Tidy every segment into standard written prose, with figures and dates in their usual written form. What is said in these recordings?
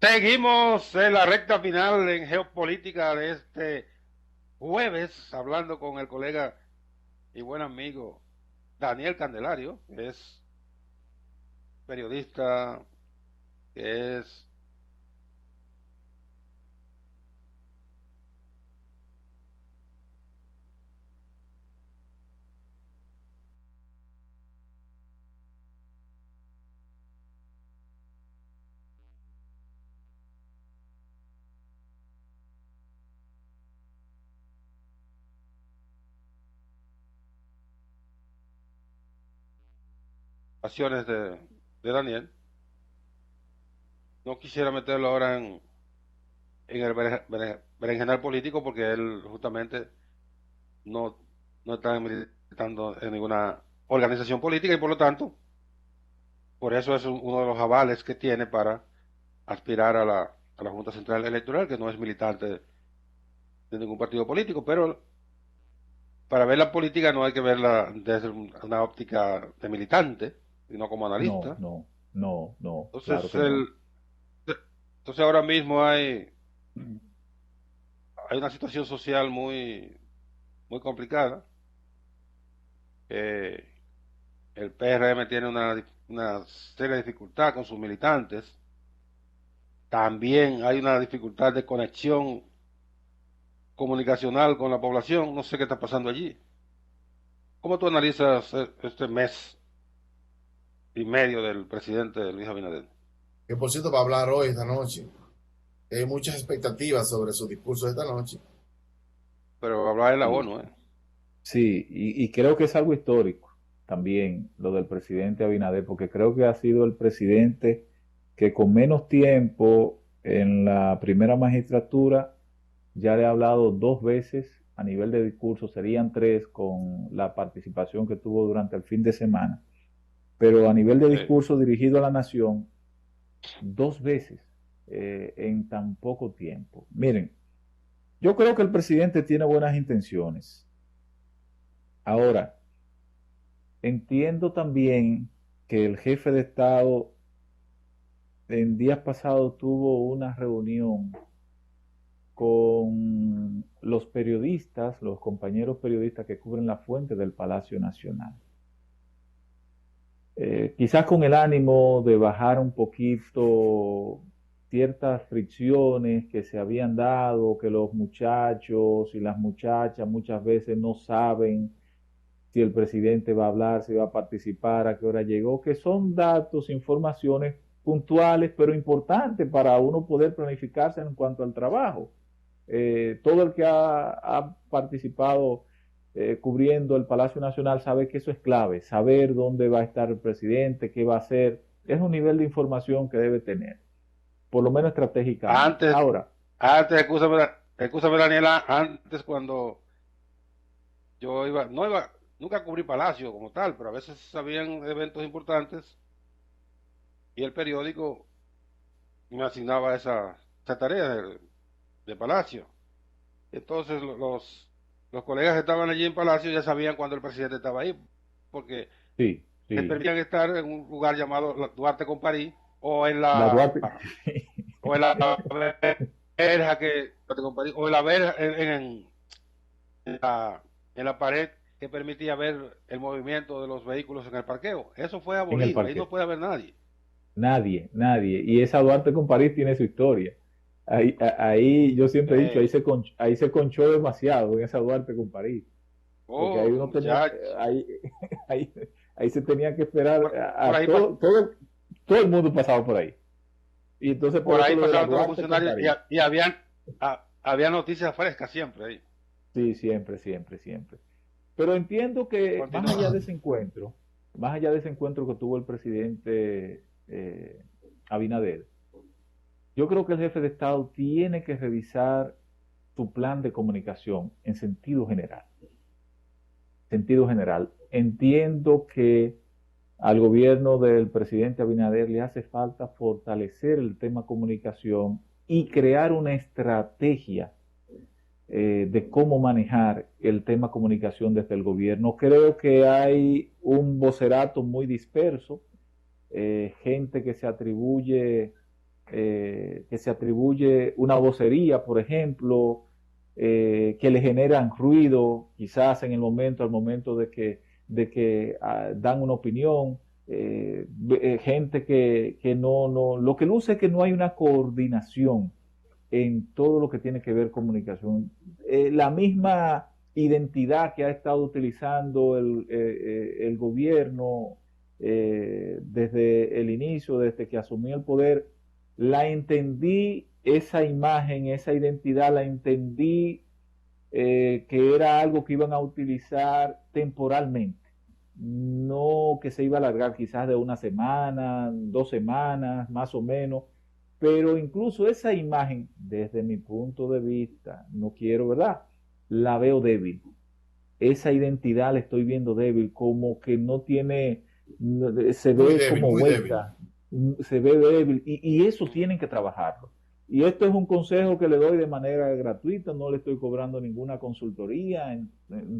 Seguimos en la recta final en geopolítica de este jueves, hablando con el colega y buen amigo Daniel Candelario, que es periodista, que es pasiones de Daniel. No quisiera meterlo ahora en el berenjenal político porque él justamente no, no está militando en ninguna organización política y por lo tanto, por eso es uno de los avales que tiene para aspirar a la Junta Central Electoral, que no es militante de ningún partido político, pero para ver la política no hay que verla desde una óptica de militante, sino como No, analista. no, no, no, claro Entonces, que no. entonces ahora mismo hay una situación social muy complicada. Eh, el PRM tiene una seria dificultad con sus militantes. También hay una dificultad de conexión comunicacional con la población. No sé qué está pasando allí. ¿Cómo tú analizas este mes y medio del presidente Luis Abinader? Que por cierto va a hablar hoy, esta noche. Hay muchas expectativas sobre su discurso de esta noche. Pero hablaba de la Sí, ONU, ¿eh? sí, y creo que es algo histórico también lo del presidente Abinader, porque creo que ha sido el presidente que con menos tiempo en la primera magistratura ya le ha hablado dos veces a nivel de discurso, serían tres con la participación que tuvo durante el fin de semana, pero a nivel de Sí. discurso dirigido a la nación, dos veces en tan poco tiempo. Miren, yo creo que el presidente tiene buenas intenciones. Ahora, entiendo también que el jefe de Estado en días pasados tuvo una reunión con los periodistas, los compañeros periodistas que cubren la fuente del Palacio Nacional. Quizás con el ánimo de bajar un poquito ciertas fricciones que se habían dado, que los muchachos y las muchachas muchas veces no saben si el presidente va a hablar, si va a participar, a qué hora llegó, que son datos, informaciones puntuales, pero importantes para uno poder planificarse en cuanto al trabajo. Todo el que ha participado cubriendo el Palacio Nacional sabe que eso es clave, saber dónde va a estar el presidente, qué va a hacer, es un nivel de información que debe tener, por lo menos estratégicamente. Antes, Ahora, escúchame Daniela, antes cuando yo no iba, nunca cubrí Palacio como tal, pero a veces habían eventos importantes y el periódico me asignaba esa tarea de Palacio. Entonces los colegas que estaban allí en Palacio ya sabían cuando el presidente estaba ahí, porque sí, les sí, permitían estar en un lugar llamado Duarte con París o en la la Duarte, o en la verja o en la verja en la, en la pared que permitía ver el movimiento de los vehículos en el parqueo. Eso fue en el abolido, ahí no parque. puede haber nadie. Nadie, nadie. Y esa Duarte con París tiene su historia. Ahí yo siempre he dicho, Eh, ahí se conchó demasiado en esa Duarte con París. Porque ahí oh, uno tenía, muchachos. ahí, ahí, ahí se tenía que esperar Por a ahí, todo el mundo pasaba por ahí. Y entonces por por eso ahí lo de la pasaban todos los Duarte con funcionarios París. y había noticias frescas siempre ahí. Sí, siempre, siempre, siempre. Pero entiendo que Continúa. más allá de ese encuentro que tuvo el presidente Abinader, yo creo que el jefe de Estado tiene que revisar su plan de comunicación en sentido general. Sentido general. Entiendo que al gobierno del presidente Abinader le hace falta fortalecer el tema comunicación y crear una estrategia de cómo manejar el tema comunicación desde el gobierno. Creo que hay un vocerato muy disperso, gente que se atribuye que se atribuye una vocería, por ejemplo, que le generan ruido, quizás en el momento, al momento de que dan una opinión, gente que no, lo que luce es que no hay una coordinación en todo lo que tiene que ver comunicación. La misma identidad que ha estado utilizando el gobierno desde el inicio, desde que asumió el poder, la entendí, esa imagen, esa identidad, la entendí que era algo que iban a utilizar temporalmente, no que se iba a alargar quizás de una semana, 2 semanas, más o menos, pero incluso esa imagen, desde mi punto de vista, no quiero, ¿verdad? La veo débil. Esa identidad la estoy viendo débil, como que no tiene, se Muy ve débil, como muy débil. hueca, se ve débil, y eso tienen que trabajarlo. Y esto es un consejo que le doy de manera gratuita, no le estoy cobrando ninguna consultoría en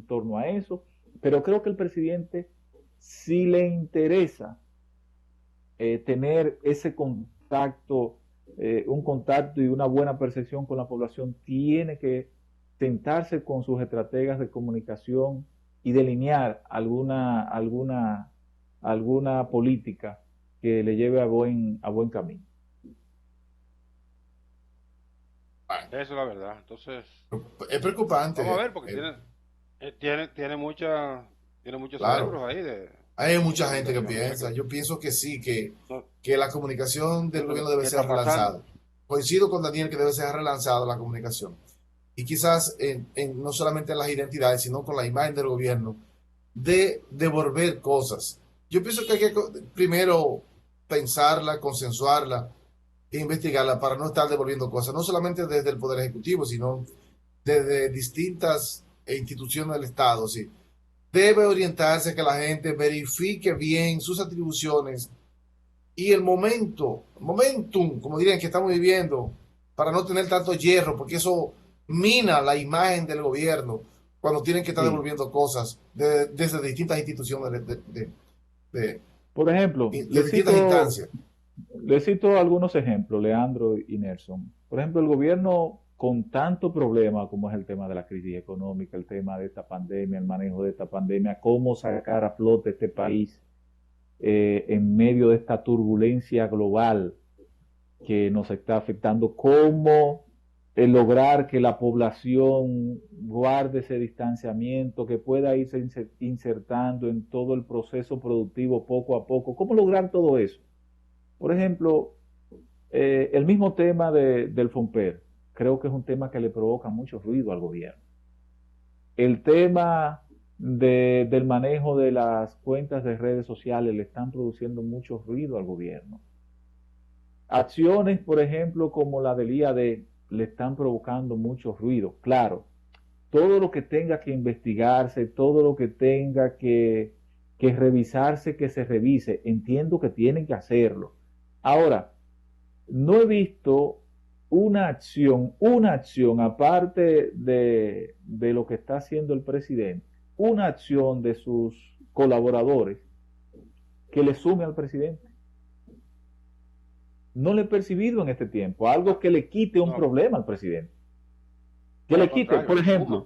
torno a eso, pero creo que el presidente, si le interesa tener ese contacto, un contacto y una buena percepción con la población, tiene que sentarse con sus estrategas de comunicación y delinear alguna política que le lleve a buen camino. Bueno, Eso es la verdad. Entonces, es preocupante. vamos a ver, porque tiene muchos Claro, cerebros ahí hay de mucha gente que comunicación. O sea piensa. Yo pienso que sí, no, que la comunicación del digo, gobierno debe ¿qué ser está pasando? relanzada. Coincido con Daniel que debe ser relanzada la comunicación. Y quizás no solamente en las identidades, sino con la imagen del gobierno, de devolver cosas. Yo pienso que hay que primero pensarla, consensuarla e investigarla para no estar devolviendo cosas, no solamente desde el Poder Ejecutivo, sino desde distintas instituciones del Estado. ¿Sí? Debe orientarse a que la gente verifique bien sus atribuciones y el momentum, como dirían, que estamos viviendo, para no tener tanto hierro, porque eso mina la imagen del gobierno cuando tienen que estar Sí. devolviendo cosas desde distintas instituciones, Por ejemplo, de distintas instancias. le cito algunos ejemplos, Leandro y Nelson. Por ejemplo, el gobierno con tanto problema como es el tema de la crisis económica, el tema de esta pandemia, el manejo de esta pandemia, cómo sacar a flote este país en medio de esta turbulencia global que nos está afectando, cómo lograr que la población guarde ese distanciamiento, que pueda irse insertando en todo el proceso productivo poco a poco, cómo lograr todo eso. Por ejemplo, el mismo tema del FOMPER, creo que es un tema que le provoca mucho ruido al gobierno. El tema del manejo de las cuentas de redes sociales le están produciendo mucho ruido al gobierno. Acciones, por ejemplo, como la del IAD, le están provocando mucho ruido. Claro, todo lo que tenga que investigarse, todo lo que tenga que revisarse, que se revise. Entiendo que tienen que hacerlo. Ahora, no he visto una acción aparte de lo que está haciendo el presidente, una acción de sus colaboradores que le sume al presidente. No le he percibido en este tiempo algo que le quite un No, problema al presidente. Que al le quite, contrario, le suma.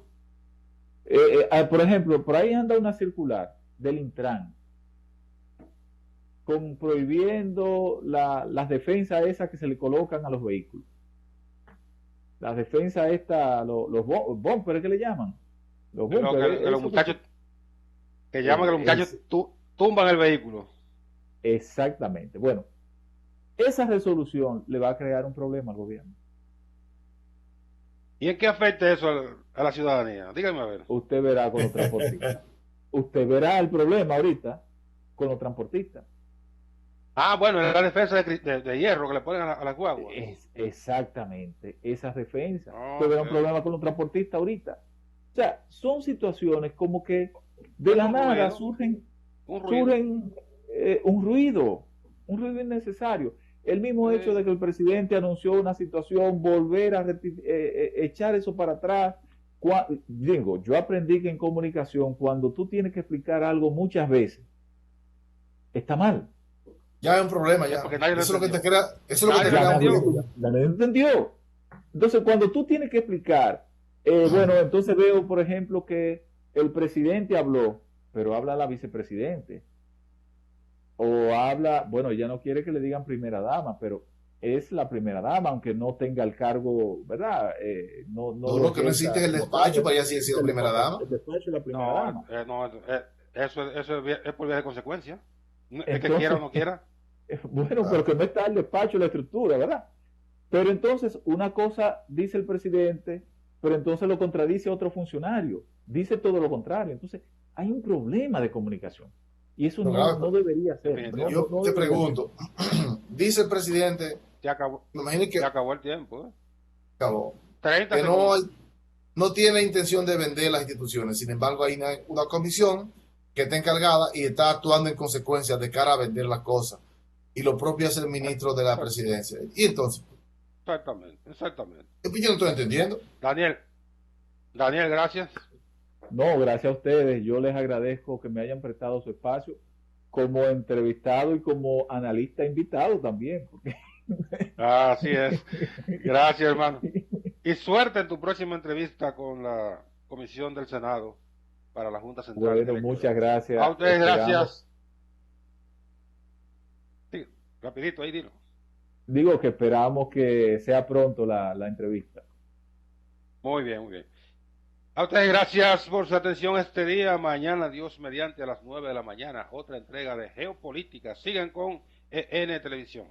por ejemplo, por ahí anda una circular del Intran con prohibiendo las defensas esas que se le colocan a los vehículos. Las defensas estas, los bumpers que le llaman. Los Que, lo, bumpers, que los eso muchachos, que llaman que los muchachos es, tumban el vehículo. exactamente. Bueno, esa resolución le va a crear un problema al gobierno. ¿Y en qué afecta eso a la ciudadanía? Dígame a ver. Usted verá con los transportistas. Usted verá el problema ahorita con los transportistas. Ah, bueno, es la defensa de hierro que le ponen a la guagua. Es exactamente esas defensas. Usted verá un Okay. problema con los transportistas ahorita. O sea, son situaciones como que de Bueno, la nada un ruido. surgen un ruido innecesario. El mismo hecho de que el presidente anunció una situación, volver a echar eso para atrás. Digo, yo aprendí que en comunicación, cuando tú tienes que explicar algo muchas veces, está mal. Ya hay un problema, ya. Porque nadie lo Eso es lo que te entendió. crea, eso es lo que te Nadie crea lo un entendió. problema. nadie entendió. Entonces, cuando tú tienes que explicar, bueno, entonces veo, por ejemplo, que el presidente habló, pero habla la vicepresidente. O habla, bueno, ella no quiere que le digan primera dama, pero es la primera dama, aunque no tenga el cargo, ¿verdad? No No, lo lo que no ejerza existe es el como despacho tal. para ella sigue siendo primera dama. El despacho es la primera No, dama. eso es por vía de consecuencia. El que quiera o Entonces, no quiera. bueno, pero Claro. que no está el despacho, la estructura, ¿verdad? Pero entonces, una cosa dice el presidente, pero entonces lo contradice otro funcionario. Dice todo lo contrario. Entonces, hay un problema de comunicación. Y eso No, grave, no debería ser. Definitivamente. yo te Debería ser. pregunto, dice el presidente, me imagino que Ya acabó el tiempo. acabó, 30 que no, segundos. no tiene intención de vender las instituciones. Sin embargo, hay una comisión que está encargada y está actuando en consecuencia de cara a vender las cosas. Y lo propio es el ministro de la presidencia. Y entonces, Exactamente. yo no estoy entendiendo. Daniel, gracias. No, gracias a ustedes. Yo les agradezco que me hayan prestado su espacio como entrevistado y como analista invitado también. Porque... Así es. Gracias, hermano. Y suerte en tu próxima entrevista con la Comisión del Senado para la Junta Central Bueno, Electoral. muchas gracias. A ustedes, Esperamos. gracias. Sí, rapidito, ahí dilo. Digo que esperamos que sea pronto la entrevista. Muy bien, muy bien. A ustedes, gracias por su atención este día. Mañana, Dios mediante, a las 9 de la mañana, otra entrega de Geopolítica. Sigan con EN Televisión.